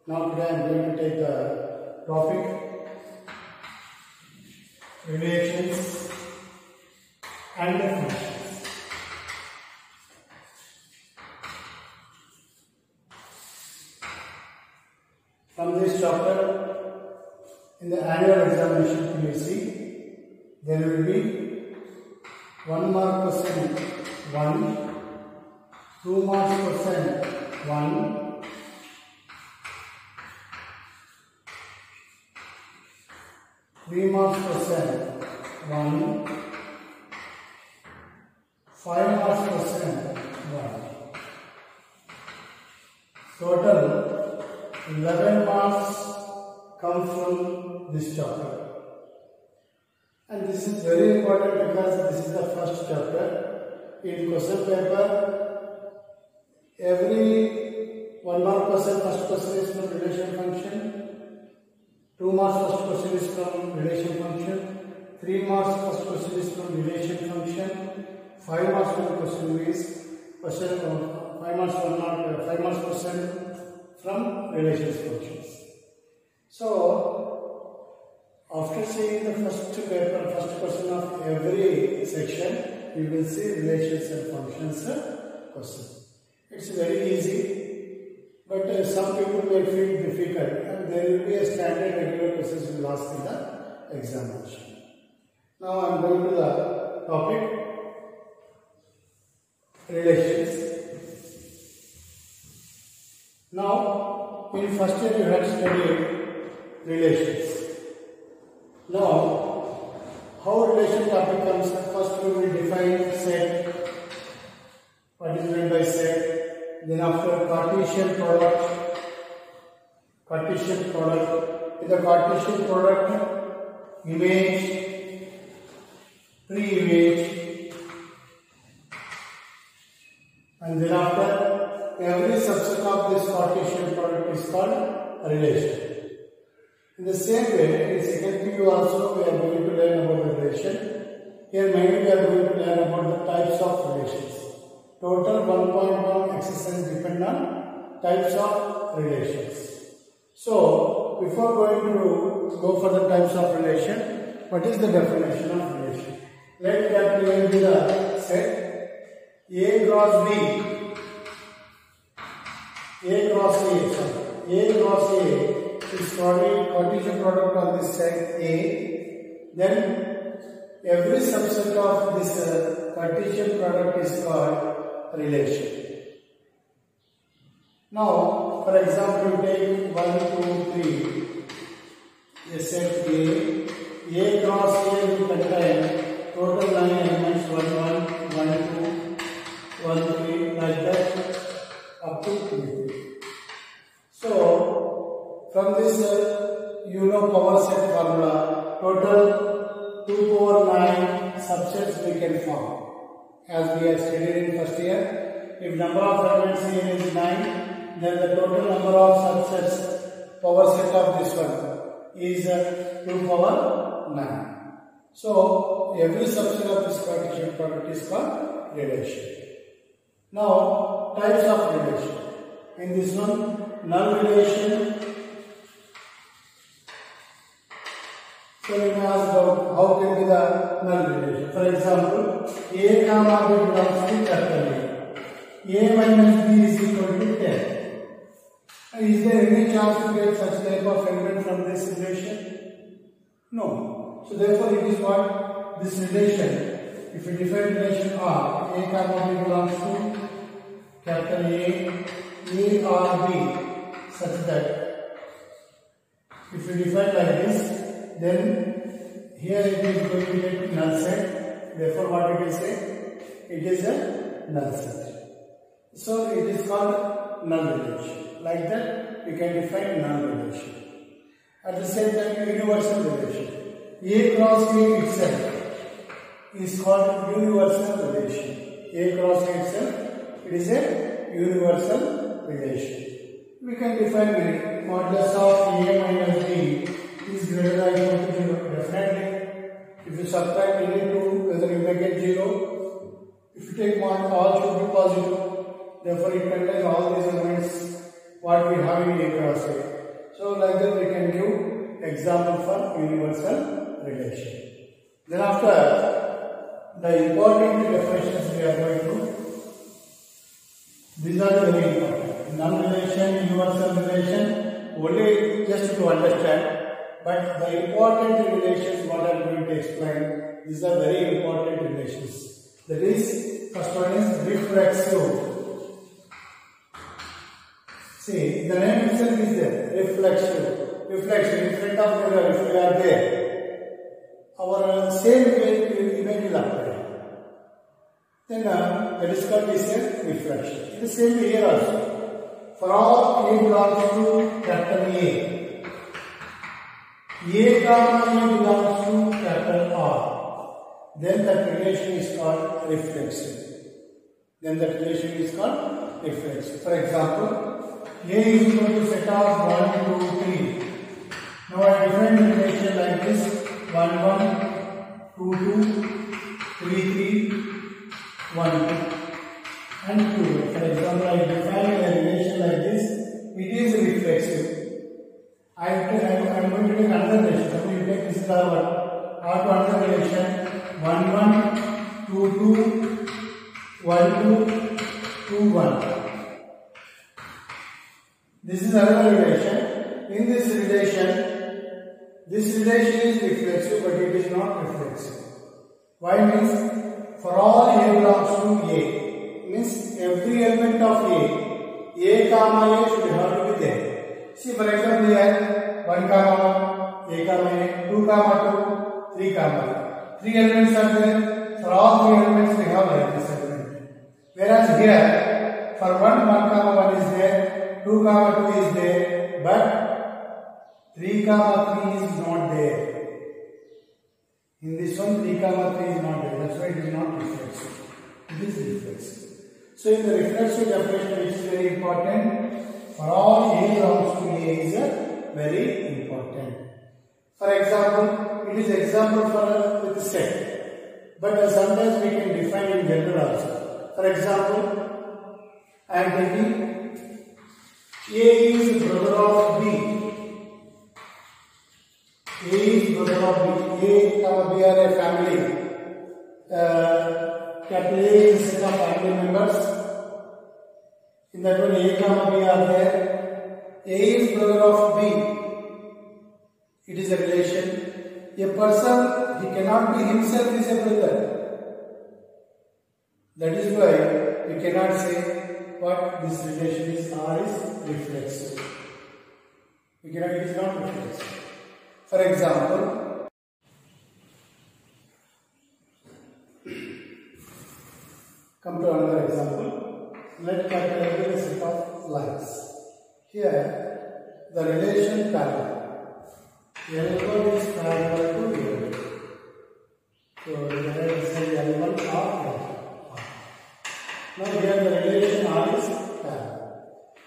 Now today I am going to take the topic relations and the functions. From this chapter, in the annual examination PUC, there will be 1 mark question 1, 2 marks question 1, 3 marks question 1, 5 marks question 1. Total 11 marks come from this chapter. And this is very important because this is the first chapter. In question paper, every 1 mark question, first question is from relation function. 2 marks first question is from relation function. 3 marks first question is from relation function. 5 marks one question is question 5 marks 1 mark 5 marks question from relations functions. So after seeing the first paper, first question of every section, you will see relations and functions question. It's very easy. But some people may feel difficult, and there will be a standard regular questions we will ask in the examination. Now I am going to the topic relations. Now in first year you had studied relations. Now how relation topic comes? First we will define set. What is meant by set? Then after Cartesian product. In the Cartesian product, image, pre-image, and then after every subset of this Cartesian product is called a relation. In the same way, in second PU also we are going to learn about the relation. Here mainly we are going to learn about the types of relations. Total 1.1 exercise depend on types of relations. So, before going to go for the types of relation, what is the definition of relation? Let that be the set A cross B. A cross A is Cartesian product on this set A. Then every subset of this Cartesian product is called relation. Now, for example, take 1, 2, 3. A set A cross A will contain total 9 elements 1, 1, 1, 2, 1, 3, like that up to 3. So, from this power set formula, total 2 power 9 subsets we can form. As we have studied in first year, if number of elements here is 9, then the total number of subsets power set of this one is 2 power 9. So every subset of this Cartesian product is called relation. Now types of relation. In this one, null relation. So we may ask about how can be the null relation. For example, A comma B belongs to capital A. A minus B is equal to 10. And is there any chance to get such type of element from this relation? No. So therefore it is what? This relation. If we define relation R, A comma B belongs to capital A or B, such that if we define like this, then here it is going to get null set. Therefore, what it is say? It is a null set. So it is called null relation. Like that, we can define null relation. At the same time, universal relation. A cross A itself is called universal relation. A cross A itself, it is a universal relation. We can define it. Modulus of A minus B is greater than or equal to 0. Definitely, if you subtract any two, whether you may get 0. If you take one, all should be positive. Therefore, it contains all these elements what we have in A cross A. So like that we can give example for universal relation. Then after the important definitions we are going to, these are very important. Non-relation, universal relation, only just to understand. But the important relations what I am going to explain, these are very important relations. That is, first one is reflexive. See, the name itself is there, reflexive. Reflection in front of the mirror, if we are there, our same image will appear. Then that is called reflection. It is same here also. For all A belongs to capital A. A comma A belongs to capital R. Then that relation is called reflexive. For example, A is equal to set of 1, 2, 3. Now I define the relation like this: 1, 1, 2, 2, 3, 3, 1, 2, and 2. For example, I define a relation like this. It is reflexive. I am going to take another relation. Suppose you take this is R1. R2 another relation: 1, 1, 2, 2, 1, 2, 2, 1. This is another relation. In this relation is reflexive, but it is not reflexive. Why? Means for all A belongs to A. Means every element of A comma A should have to be there. See, for example, here 1 comma 1, A comma A, 2 comma 2, 3 comma 3 elements are there. For all 3 elements we have like this element. Whereas here for 1 comma 1 is there, 2 comma 2 is there, but 3 comma 3 is not there. In this one 3 comma 3 is not there. That's why it is not reflexive. It is reflexive. So in the reflexive definition, which is very important, for all A belongs to A is very important. For example, it is example for with set, but sometimes we can define in general also. For example, I am taking A is brother of B. A is brother of B. A comma B are a family. Capital A is set of family members. In that one, A comma B are there. A is brother of B. It is a relation. A person, he cannot be himself is a brother. That is why we cannot say what this relation is or is reflexive. We cannot, it is not reflexive. For example, come to another example. Let calculate a set of lines. Here, the relation parallel. L1 is parallel to L2. So, let us say L1 or L2. Now, here the relation R is parallel.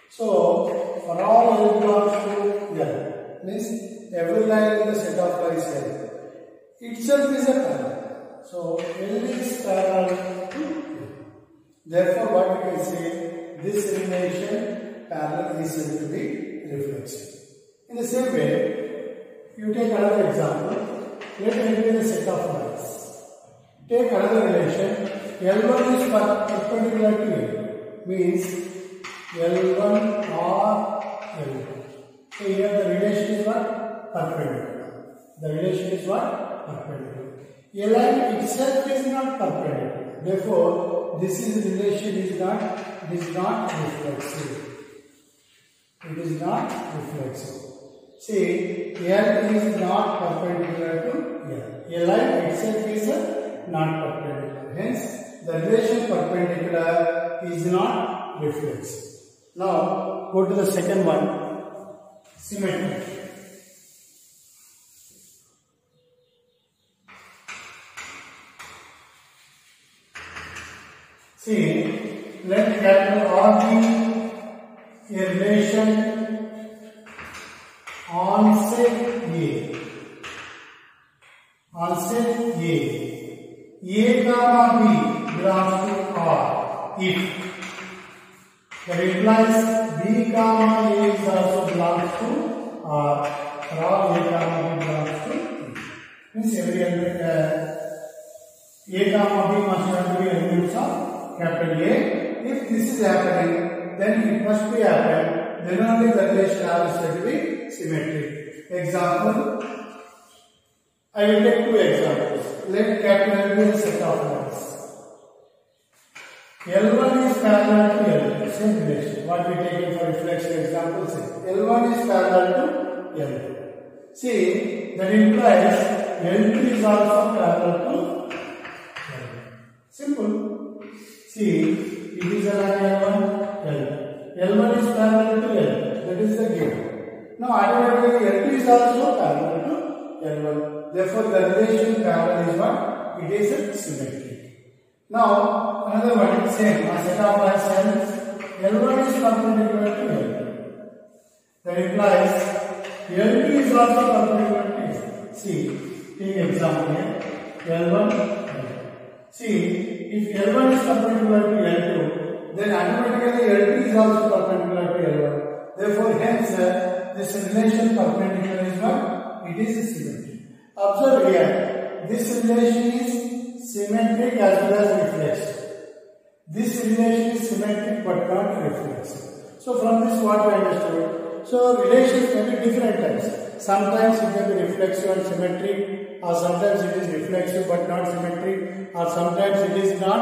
So, for all L belongs to L, means every line in the set of lines L itself is a parallel. So, L is parallel to L. Therefore, what we can say, this relation parallel is said to be reflexive. In the same way, you take another example. Let L be the set of lines. Take another relation. L1 is perpendicular to L. Means L1 or L2. So here the relation is what? Perpendicular. The relation is what? Perpendicular. A line itself is not perpendicular. Therefore, this relation is not reflexive. It is not reflexive. See, L is not perpendicular to L. A line itself is not perpendicular. Hence, the relation perpendicular is not reflexive. Now, go to the second one, symmetry. See, let capital R be a relation on set A. On set A comma B belongs to R if that implies B comma A is also belongs to R for all A comma B belongs to E. Means every element A comma B must have to be elements of capital A. If this is happening, then it must be happened. Then only the relation R is said to be symmetric. Example, I will take two examples. Let capital be a set of lines. L1 is parallel to L2. Same relation. What we take for reflection example, say L1 is parallel to L2. See, that implies L2 is also parallel to L2. Simple. See, it is a line L1, L2. L1 is parallel to L2. That is the given. Now, automatically L2 is also parallel to L1. Therefore, the relation parallel is what? It is a symmetry. Now, another one is same. A set of lines L1 is perpendicular to L2. That implies L2 is also perpendicular to L2. See, take example here. L1, L2. See, if L1 is perpendicular to L2, then automatically L2 is also perpendicular to L1. Therefore, hence this relation perpendicular is what? It is a symmetry. Observe here, this relation is symmetric as well as reflexive. This relation is symmetric but not reflexive. So from this what we understood? So relations can be different types. Sometimes it can be reflexive and symmetric, or sometimes it is reflexive but not symmetric, or sometimes it is not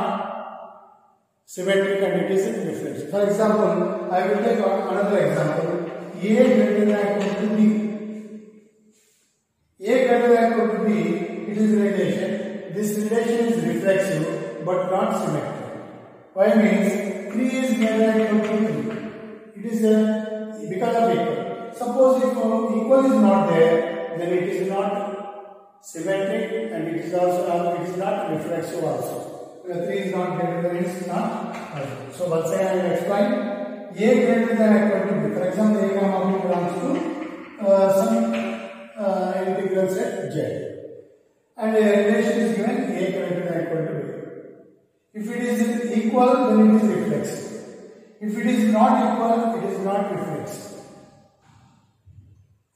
symmetric and it is reflexive. For example, I will take another example. A greater than equal to B. A greater than equal to B, it is relation. This relation is reflexive but not symmetric. Why means 3 is greater than equal to 3. It is because of equal. Suppose if equal is not there, then it is not symmetric and it is not reflexive also. 3 is not greater than, it is not. So once again I will explain. A greater than equal to B. For example, A comma B belongs to some integral set Z. And a relation is given A greater than equal to B. If it is equal, then it is reflexive. If it is not equal, it is not reflexive.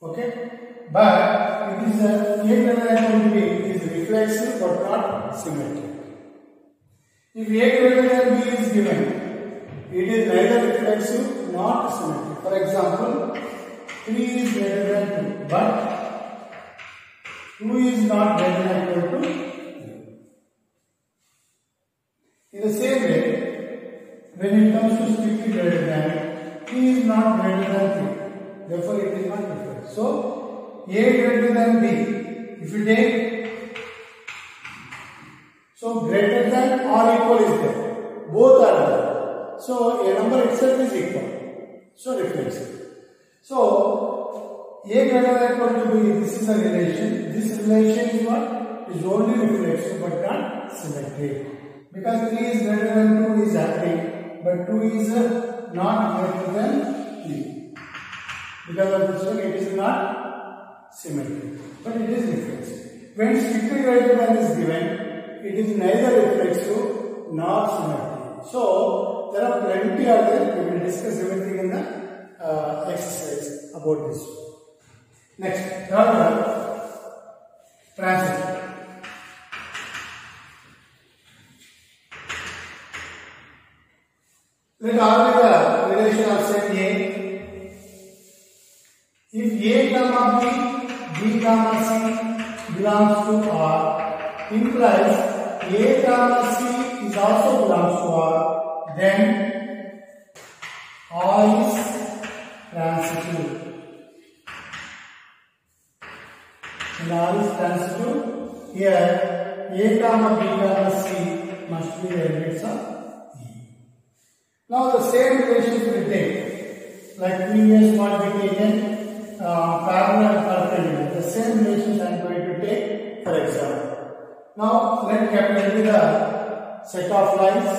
Okay? But it is A greater than equal to B, it is reflexive but not symmetric. If A greater than B is given, it is neither reflexive nor symmetric. For example, 3 is greater than 2, but 2 is not greater than equal to 3. In the same way, when it comes to strictly greater than, 3 is not greater than 3. Therefore, it is not reflexive. So, A greater than B. If you take, so greater than or equal is there. Both are there. So, a number itself is equal. So, reflexive. So, A greater than equal to B, this is a relation. This relation is what? Is only reflexive but not symmetric. Because 3 is greater than 2 is happening, but 2 is not greater than 3. Because of this one, it is not symmetric, but it is reflexive. When strictly greater than is given, it is neither reflexive nor symmetric. So, there are plenty of them. We will discuss everything in the exercise about this. Next, third one, transition. Let R be the relation of set A. If A comma B, B comma C belongs to R, implies A comma C is also belongs to R, then R is transitive. And R is transitive. Here, A comma B comma C must be the elements of Now the same relations we take, like previous one we taken parallel and perpendicular. The same relations I am going to take for example. Now let capital be the set of lines.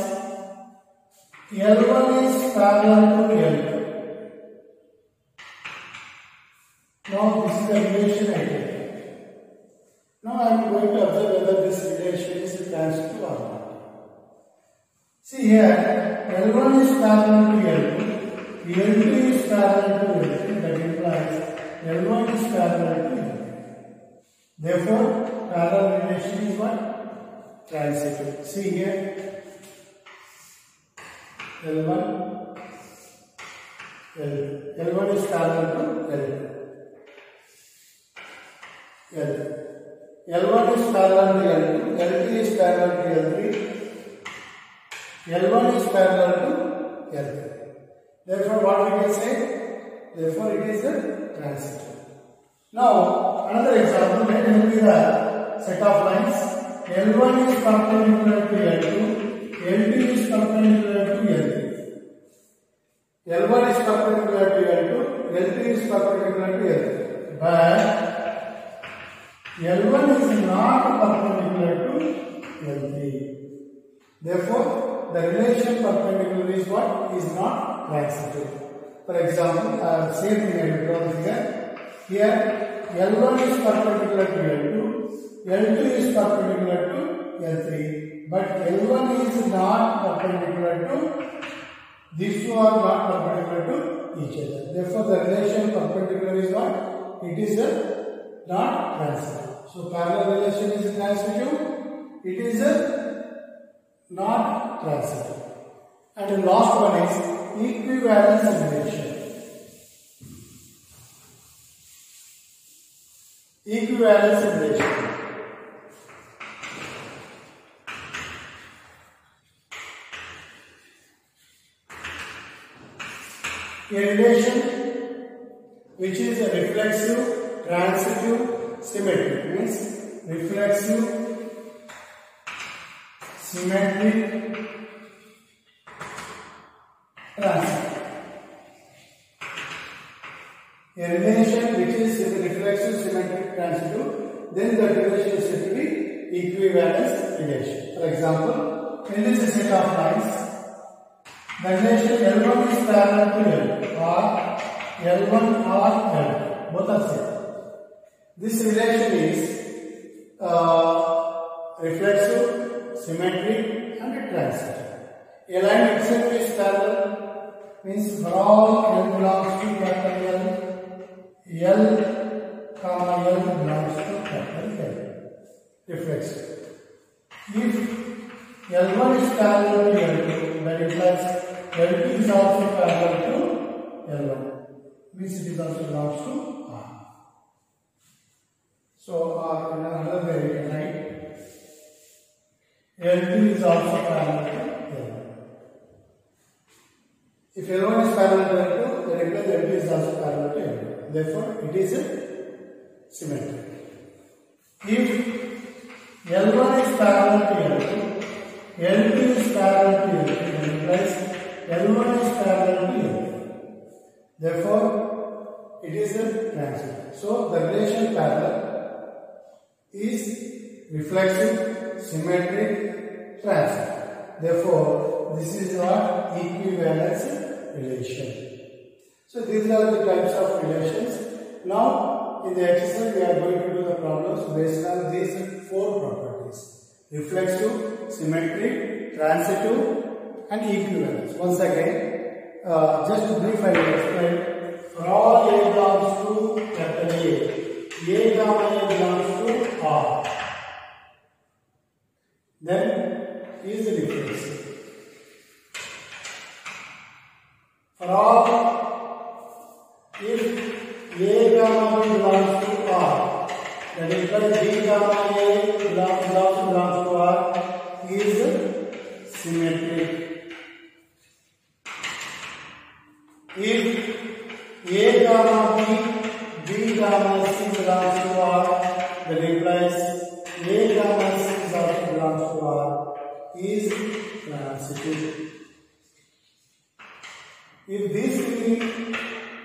L1 is parallel to L2. Now this is the relation I take. Now I am going to observe whether this relation is transitive or not. See here. L1 is parallel to L2, L2 is parallel to L3, that implies parallel to L3. Therefore, parallel relation is what? Transitive. See here, L1, L2. L1 is parallel to L2. L1 is parallel to L2. L2 is parallel to L3. L1 is parallel to L3. Therefore, what we can say? Therefore, it is a transitive. Now, another example, let me give the set of lines. L1 is perpendicular to L2, L2 is perpendicular to L3. L1 is perpendicular to L2, L2 is perpendicular to L3. But L1 is not perpendicular to L3. Therefore, the relation perpendicular is what? Is not transitive. For example, same thing I will draw here. Here, L1 is perpendicular to L2, L2 is perpendicular to L3, but L1 is not perpendicular to, these two are not perpendicular to each other. Therefore, the relation perpendicular is what? It is not transitive. So, parallel relation is transitive, it is not transitive. And the last one is equivalence relation. Equivalence relation. A relation which is a reflexive, transitive, symmetric, means reflexive, symmetric, transitive. A relation which is reflexive, symmetric, transitive, then the relation is said to be equivalence relation. For example, in this set of lines, the relation L1 is parallel to L or L1 or L2, both are same. This relation is reflexive, symmetric and transitive. A line itself is parallel, means for all L belongs to capital L, L, comma L belongs to capital L. Reflexive. If L1 is parallel to L2, then it implies L2 is also parallel to L1. Means it is also belongs to R. So, in another way we can write L2 is also parallel to L1. If L1 is parallel to L2, then it implies L2 is also parallel to L1. Therefore, it is symmetric. If L1 is parallel to L2, L2 is parallel to L2, then it implies L1 is parallel to L2. Therefore, it is a transitive. So, the relation parallel is reflexive, symmetric, transitive. Therefore, this is what equivalence relation. So, these are the types of relations. Now, in the exercise, we are going to do the problems based on these four properties: reflexive, symmetric, transitive, and equivalence. Once again, just to brief, I will explain. For all A belongs to capital A comma A belongs to R. Then is reflexive. For all, if A comma B belongs to R, then implies B comma A belongs to R is symmetric. If A comma B, B comma C belongs to R, then implies A comma C also belongs to R is transitive. If these three,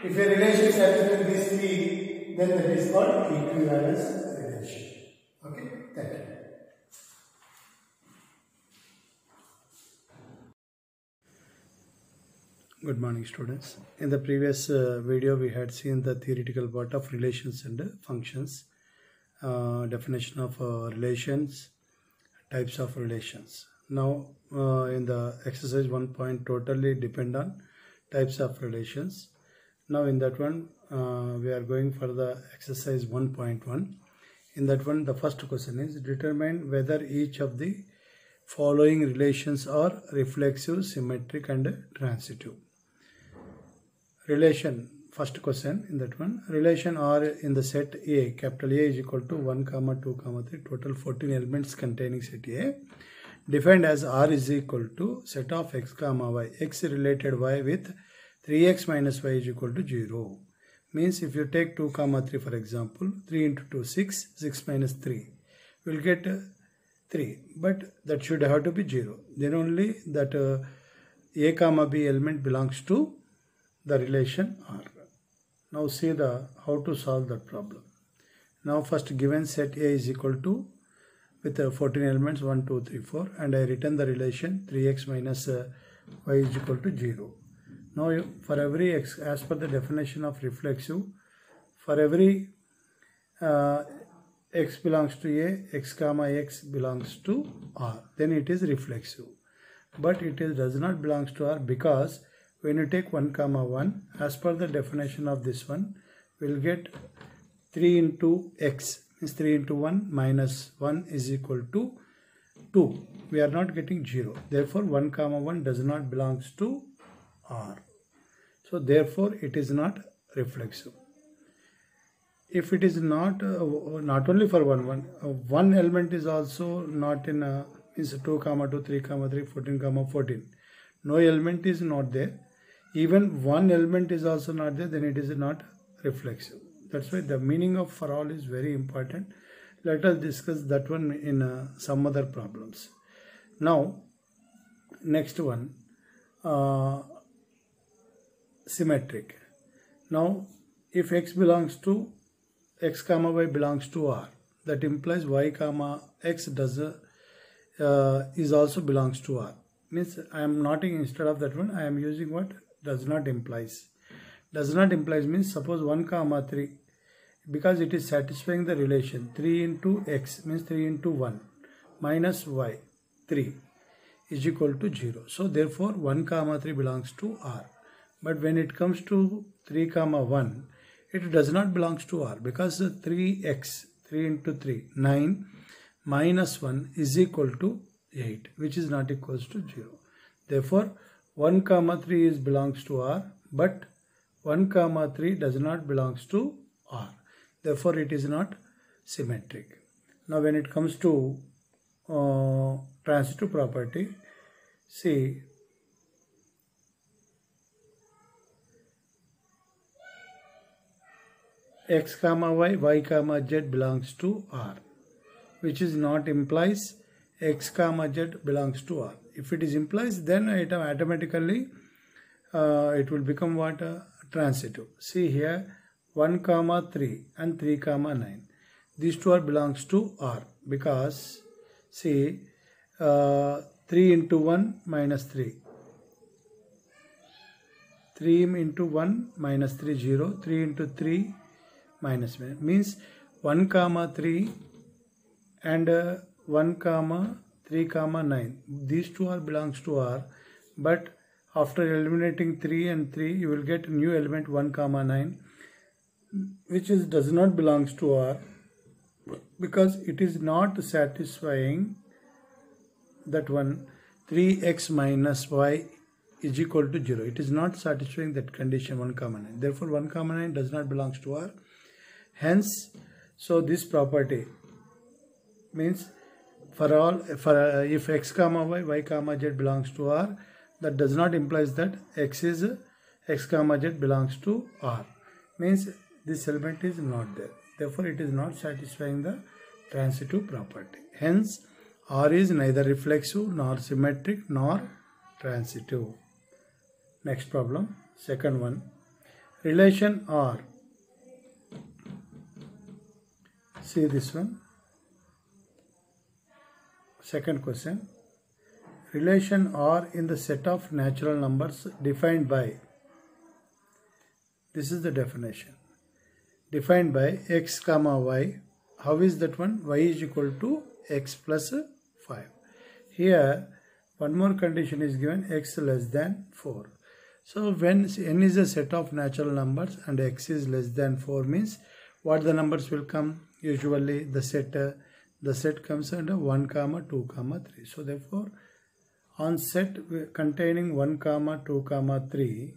if a relation is satisfying these three, then that is called equivalence relation. Okay, thank you. Good morning, students. In the previous video, we had seen the theoretical part of relations and functions, definition of relations, types of relations. Now, in the exercise 1 point, totally depend on types of relations. Now, in that one, we are going for the exercise 1.1. In that one, the first question is determine whether each of the following relations are reflexive, symmetric and transitive. Relation, first question in that one, relation R in the set A, capital A is equal to 1, 2, 3, total 14 elements containing set A, defined as R is equal to set of x comma y, x related y with 3x minus y is equal to 0. Means if you take 2, 3 for example, 3 into 2, 6, 6 minus 3, we will get 3, but that should have to be 0. Then only that A comma B element belongs to the relation R. Now see how to solve that problem. Now first given set A is equal to with 14 elements 1, 2, 3, 4 and I written the relation 3x minus y is equal to 0. Now for every x, as per the definition of reflexive, for every x belongs to A, x comma x belongs to R, then it is reflexive. But it does not belongs to R because when you take 1, 1, as per the definition of this one, we will get 3 into x, means 3 into 1 minus 1 is equal to 2. We are not getting 0. Therefore, 1, 1 does not belongs to R. So, therefore, it is not reflexive. If it is not, not only for 1 element is also not in is 2, 2, 3, 3, 14, 14. No element is not there. Even one element is also not there, then it is not reflexive. That's why the meaning of for all is very important. Let us discuss that one in some other problems. Now, next one, symmetric. Now, if x belongs to x comma y belongs to R, that implies y comma x is also belongs to R. Means I am noting instead of that one, I am using what does not implies. Does not implies means suppose 1, 3, because it is satisfying the relation 3 into x means 3 into 1 minus y 3 is equal to 0. So therefore 1, 3 belongs to R. But when it comes to 3, 1, it does not belongs to R because 3x, 3 into 3, 9 minus 1 is equal to 8, which is not equals to 0. Therefore, 1, 3 is belongs to R, but 1, 3 does not belongs to R. Therefore, it is not symmetric. Now, when it comes to transitive property, see, x comma y, y comma z belongs to R, which is not implies x comma z belongs to R. If it is implies, then it automatically it will become what? Transitive. See here 1, 3 and 3, 9. These two are belongs to R because see 3 into 1 minus 3. 3 into 1 minus 3, 0. 3 into 3 minus means 1, 3 and 1, 3, 9. These two are belongs to R, but after eliminating 3 and 3, you will get new element 1, 9, which does not belongs to R because it is not satisfying that one 3x minus y is equal to 0. It is not satisfying that condition 1, 9. Therefore, 1, 9 does not belongs to R. Hence, so this property means if x comma y, y comma z belongs to R, that does not implies that x comma z belongs to R. Means this element is not there. Therefore, it is not satisfying the transitive property. Hence, R is neither reflexive nor symmetric nor transitive. Next problem, second one. Relation R. See this one. Second question. Relation R in the set of natural numbers defined by, this is the definition, defined by x comma y. How is that one? Y is equal to x plus 5. Here one more condition is given, x less than 4. So when n is a set of natural numbers and x is less than 4 means what the numbers will come? Usually the set comes under 1, 2, 3. So therefore on set containing 1, 2, 3,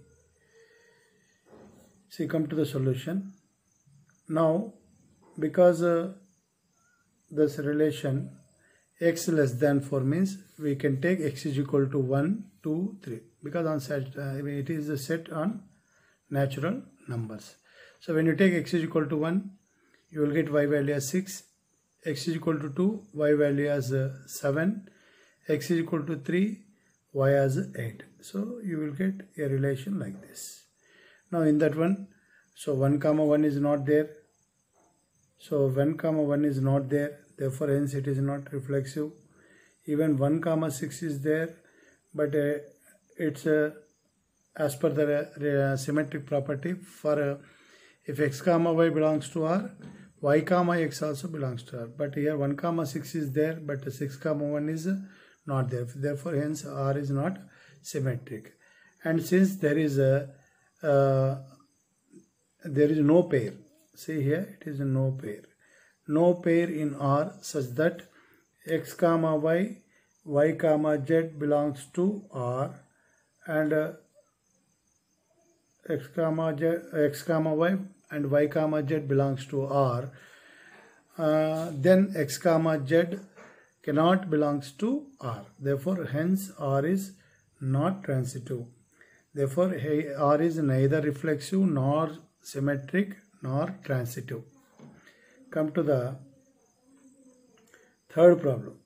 see, come to the solution. Now because this relation x less than 4 means we can take x is equal to 1, 2, 3 because on set it is a set on natural numbers. So when you take x is equal to 1, you will get y value as 6, x is equal to 2, y value as 7, x is equal to 3, y as 8. So you will get a relation like this. Now in that one, so 1, 1 is not there. So 1, 1 is not there. Therefore hence it is not reflexive. Even 1, 6 is there, but it's as per the symmetric property for if x, y belongs to R, y, x also belongs to R. But here 1, 6 is there, but 6, 1 is not there. Therefore hence R is not symmetric. And since there is no pair, see here it is a no pair. No pair in R such that x, y, y, z belongs to R and x, y and y, z belongs to R, then x, z cannot belongs to R. Therefore hence R is not transitive. Therefore R is neither reflexive nor symmetric nor transitive. Come to the third problem.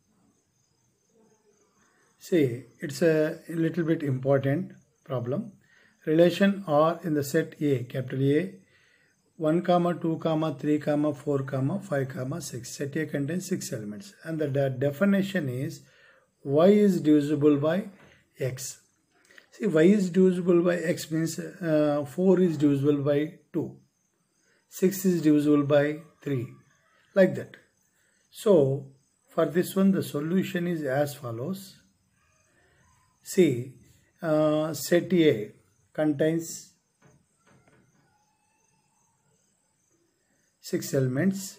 See, it's a little bit important problem. Relation R in the set A, capital A, 1, 2, 3, 4, 5, 6. Set A contains 6 elements. And the definition is y is divisible by x. See, y is divisible by x means 4 is divisible by 2. 6 is divisible by 3. Like that. So, for this one, the solution is as follows. See, set A contains 6 elements.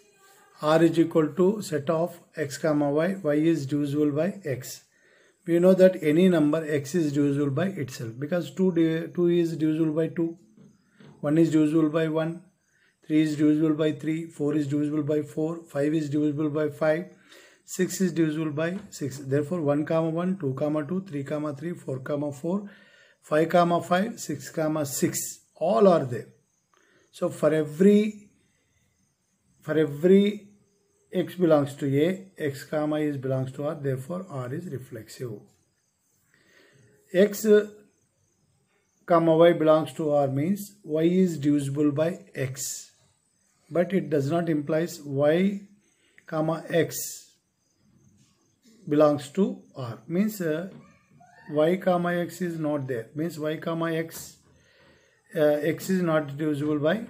R is equal to set of x, y. Y is divisible by x. We know that any number x is divisible by itself because 2 is divisible by 2, 1 is divisible by 1, 3 is divisible by 3, 4 is divisible by 4, 5 is divisible by 5, 6 is divisible by 6. Therefore 1, 1, 2, 2, 3, 3, 4, 4, 5, 5, 6, 6 all are there. So for every x belongs to A, x, is belongs to R, therefore R is reflexive. X, y belongs to R means y is divisible by x. But it does not imply y, x belongs to R. Means y, x is not there. Means y, x, x is not divisible by,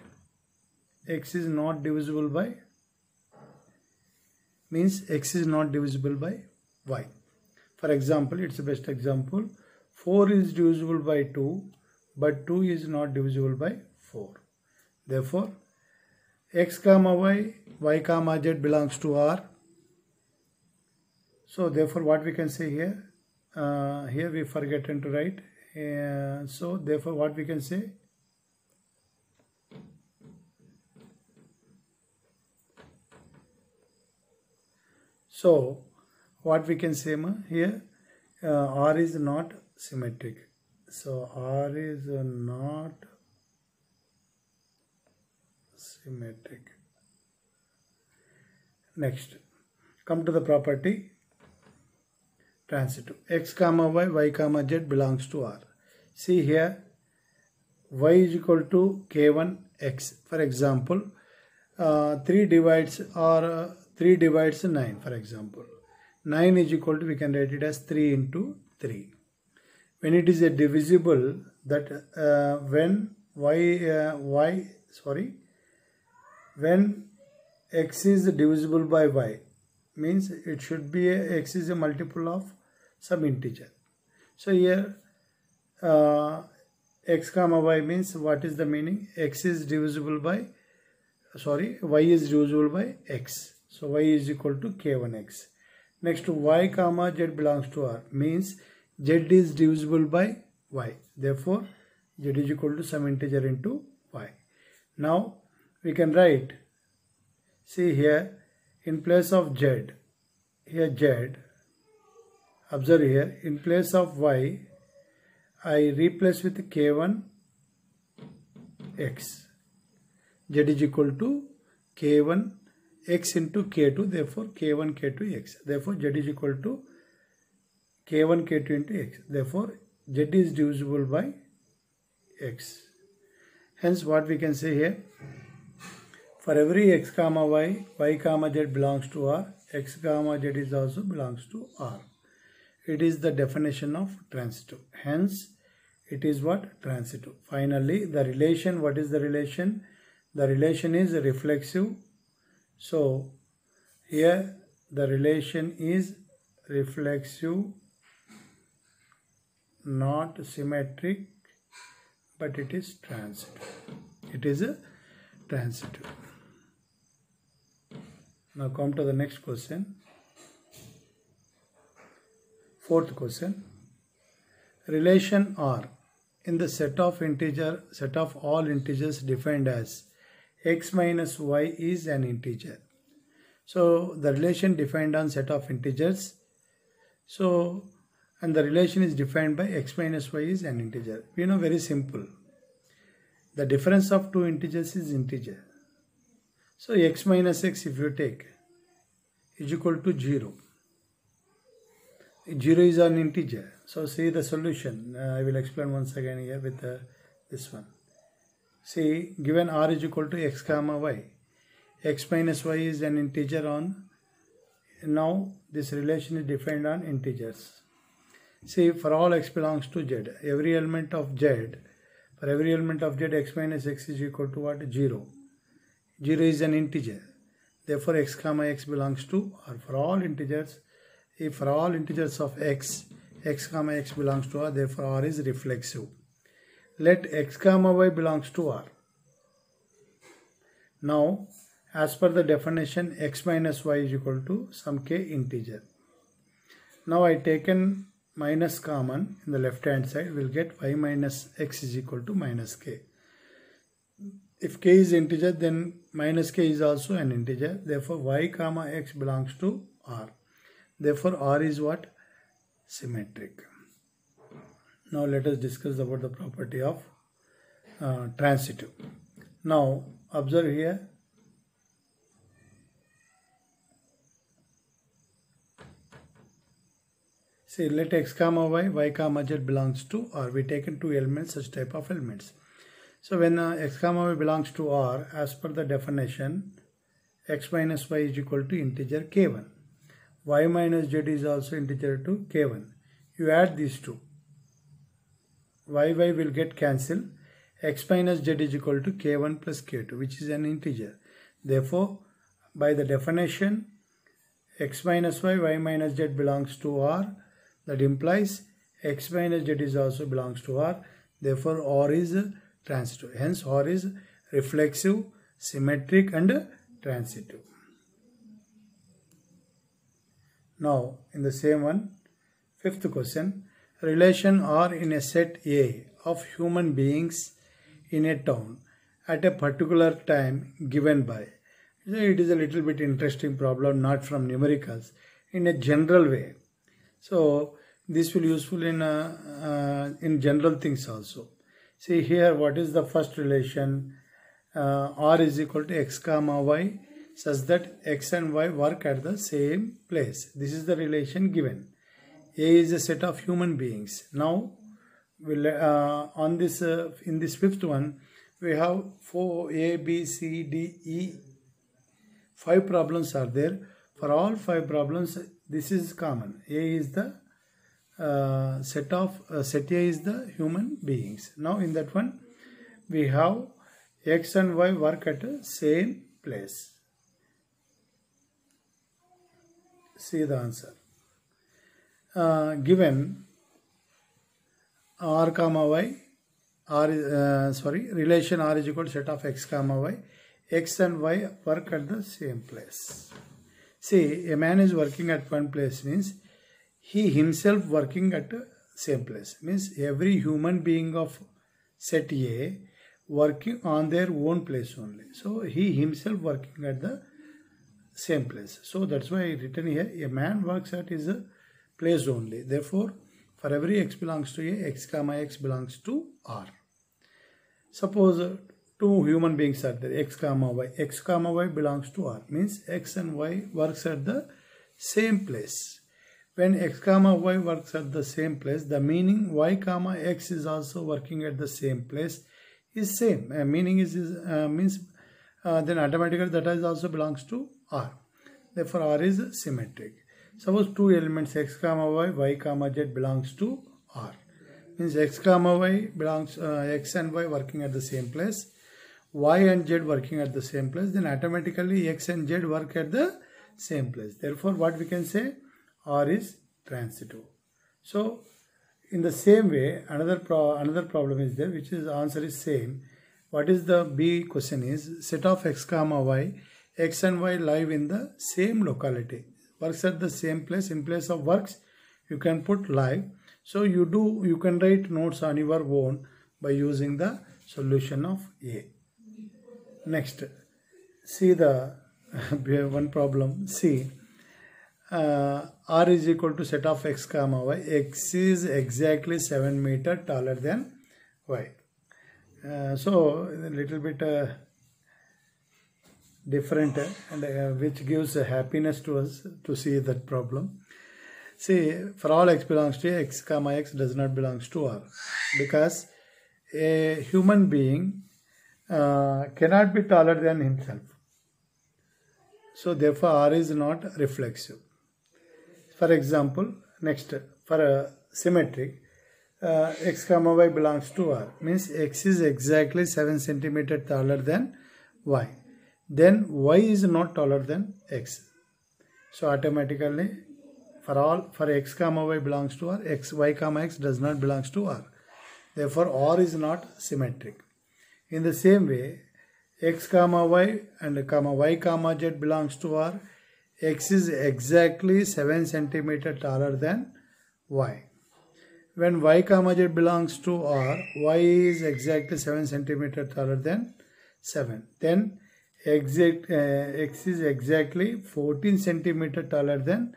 means x is not divisible by y. For example, it's the best example. 4 is divisible by 2, but 2 is not divisible by 4. Therefore, x, y, y, z belongs to R. So therefore what we can say here, here we forgotten to write. So therefore what we can say, so what we can say here, R is not symmetric. So R is not symmetric. Next, come to the property transitive. X, y, y, z belongs to R. See here, y is equal to k1x. For example, 3 divides 9, for example. 9 is equal to, we can write it as 3 into 3. When it is a divisible, that when when x is divisible by y, means it should be x is a multiple of some integer. So here x comma y means what is the meaning? X is divisible by, sorry, y is divisible by x. So y is equal to k1x. Next, y comma z belongs to R means z is divisible by y. Therefore, z is equal to some integer into y. Now, we can write, see here, in place of z, here z, observe here, in place of y, I replace with k1 x. Z is equal to k1 x into k2, therefore k1 k2 x. Therefore z is equal to k1 k2 into x. Therefore z is divisible by x. Hence what we can say here, for every x comma y, y comma z belongs to R, x comma z is also belongs to R. It is the definition of transitive. Hence it is what? Transitive. Finally, the relation, what is the relation? The relation is reflexive. So here the relation is reflexive, not symmetric, but it is transitive. It is a transitive. Now come to the next question. Fourth question. Relation R in the set of all integers defined as x minus y is an integer. So the relation defined on set of integers. So, and the relation is defined by x minus y is an integer. We know very simple. The difference of two integers is integer. So x minus x, if you take, is equal to 0. 0 is an integer. So see the solution. I will explain once again here with this one. See, given r is equal to x comma y, x minus y is an integer on, now this relation is defined on integers. See, for all x belongs to z, every element of z, for every element of z, x minus x is equal to what? 0. 0 is an integer. Therefore, x comma x belongs to R. For all integers, if for all integers of x, x comma x belongs to R, therefore R is reflexive. Let x comma y belongs to R. Now, as per the definition, x minus y is equal to some k integer. Now I taken minus common in the left hand side, we'll get y minus x is equal to minus k. If k is integer, then minus k is also an integer. Therefore, y comma x belongs to R. Therefore, R is what? Symmetric. Now let us discuss about the property of transitive. Now observe here. See, let x comma y, y comma z belongs to R. We taken two elements, such type of elements. So when x comma y belongs to R, as per the definition, x minus y is equal to integer k1. Y minus z is also integer to k1. You add these two. Y will get cancelled. X minus z is equal to k1 plus k2, which is an integer. Therefore, by the definition, x minus y, y minus z belongs to R. That implies x minus z is also belongs to R. Therefore, R is transitive. Hence, R is reflexive, symmetric and transitive. Now, in the same one, fifth question, relation R in a set A of human beings in a town at a particular time given by. It is a little bit interesting problem, not from numericals, in a general way. So, this will be useful in general things also. See here, what is the first relation? R is equal to x comma y, such that x and y work at the same place. This is the relation given. A is a set of human beings. Now, we'll, on this in this fifth one, we have 4 A, B, C, D, E. 5 problems are there. For all 5 problems, this is common. A is the set A is the human beings. Now, in that one, we have x and y work at the same place. See the answer. Given r comma y, relation R is equal to set of x comma y. X and y work at the same place. See, a man is working at one place means he himself working at the same place. Means every human being of set A working on their own place only. So he himself working at the same place. So that's why I written here, a man works at his place only. Therefore, for every x belongs to A, x comma x belongs to R. Suppose two human beings are there, x comma y. X comma y belongs to R. Means x and y works at the same place. When x comma y works at the same place, the meaning y comma x is also working at the same place is same. Meaning means then automatically that is also belongs to R. Therefore, R is symmetric. Suppose two elements x comma y comma z belongs to R. Means x comma y belongs x and y working at the same place, y and z working at the same place. Then automatically x and z work at the same place. Therefore, what we can say, R is transitive. So, in the same way, another problem is there, which is answer is same. What is the B question is, set of x comma y, x and y live in the same locality, works at the same place. In place of works, you can put live. So you can write notes on your own by using the solution of A. Next, see the one problem. See, R is equal to set of x comma y. X is exactly 7 meters taller than y. So a little bit different and which gives happiness to us to see that problem. See, for all x belongs to A, x comma x does not belongs to R, because a human being cannot be taller than himself. So therefore R is not reflexive. For example, next, for a symmetric, x comma y belongs to R, means x is exactly 7 centimeters taller than y. Then y is not taller than x. So automatically for x comma y belongs to R, y comma x does not belongs to R. Therefore R is not symmetric. In the same way, x comma y and y comma z belongs to R. X is exactly 7 centimeters taller than y. When y comma z belongs to R, y is exactly 7 centimeters taller than 7. Then x is exactly 14 centimeters taller than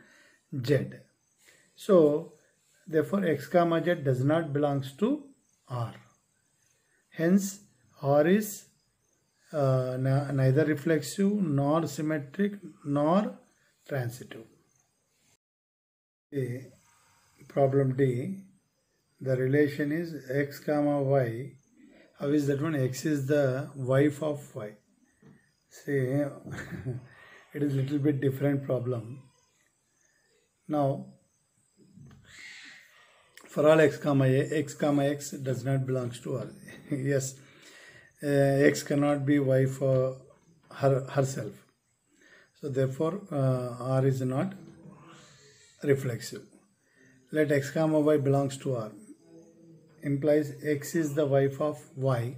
z. So therefore x comma z does not belongs to R. Hence R is neither reflexive nor symmetric nor transitive. Problem D, the relation is x comma y. How is that one? X is the wife of y. See, it is little bit different problem. Now, for all x comma x does not belongs to R. Yes, x cannot be y for herself. So therefore, R is not reflexive. Let x comma y belongs to R. Implies x is the wife of y.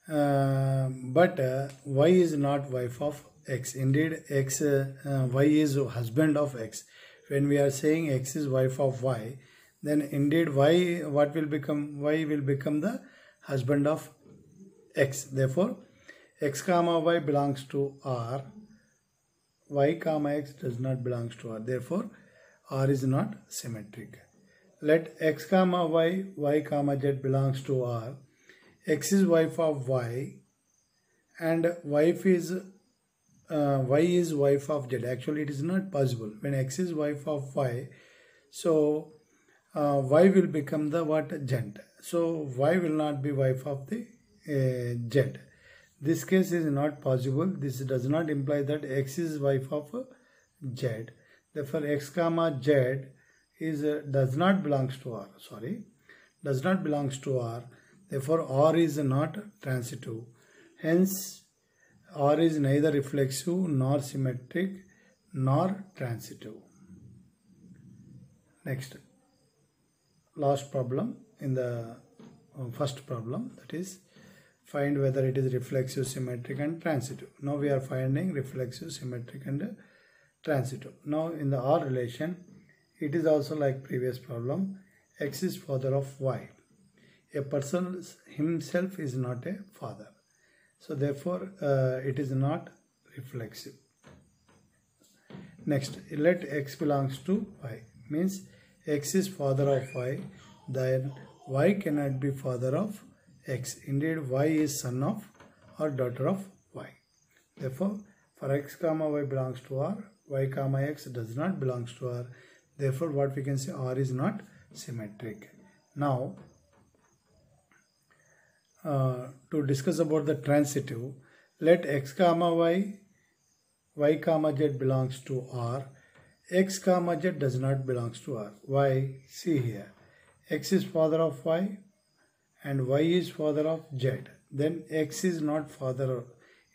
But y is not wife of x. Indeed, y is husband of x. When we are saying x is wife of y, then indeed y will become the husband of x. Therefore, x comma y belongs to R. Y comma x does not belongs to R. Therefore, R is not symmetric. Let x comma y comma z belongs to R. X is wife of y and y is wife of z. Actually, it is not possible. When x is wife of y, so y will become the z. So y will not be wife of the z. This case is not possible. This does not imply that x is wife of z. Therefore, x comma z is does not belongs to R. Does not belongs to R. Therefore, R is not transitive. Hence, R is neither reflexive nor symmetric nor transitive. Next, last problem in the first problem, that is find whether it is reflexive, symmetric and transitive. Now we are finding reflexive, symmetric and transitive. Now in the OR relation, it is also like previous problem. X is father of Y. A person himself is not a father. So therefore it is not reflexive. Next, let X belongs to Y. Means X is father of Y. Then Y cannot be father of X. Indeed, Y is son of or daughter of Y. Therefore, for X comma Y belongs to R, Y comma X does not belongs to R. Therefore, what we can say, R is not symmetric. Now, to discuss about the transitive, let X comma Y, Y comma Z belongs to R. X comma Z does not belongs to R. Why? See here. X is father of Y and Y is father of Z. Then X is not father.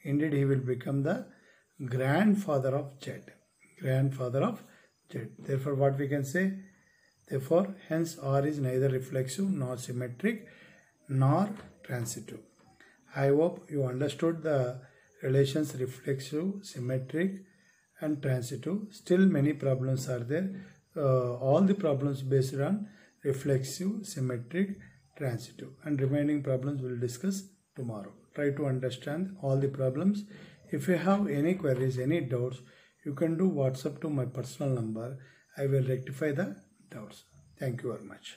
Indeed, he will become the grandfather of Z. Grandfather of Z. Therefore, what we can say? Therefore, hence R is neither reflexive nor symmetric nor transitive. I hope you understood the relations reflexive, symmetric and transitive. Still many problems are there. All the problems based on reflexive, symmetric, transitive, and remaining problems we'll discuss tomorrow. Try to understand all the problems. If you have any queries, any doubts, you can do WhatsApp to my personal number. I will rectify the doubts. Thank you very much.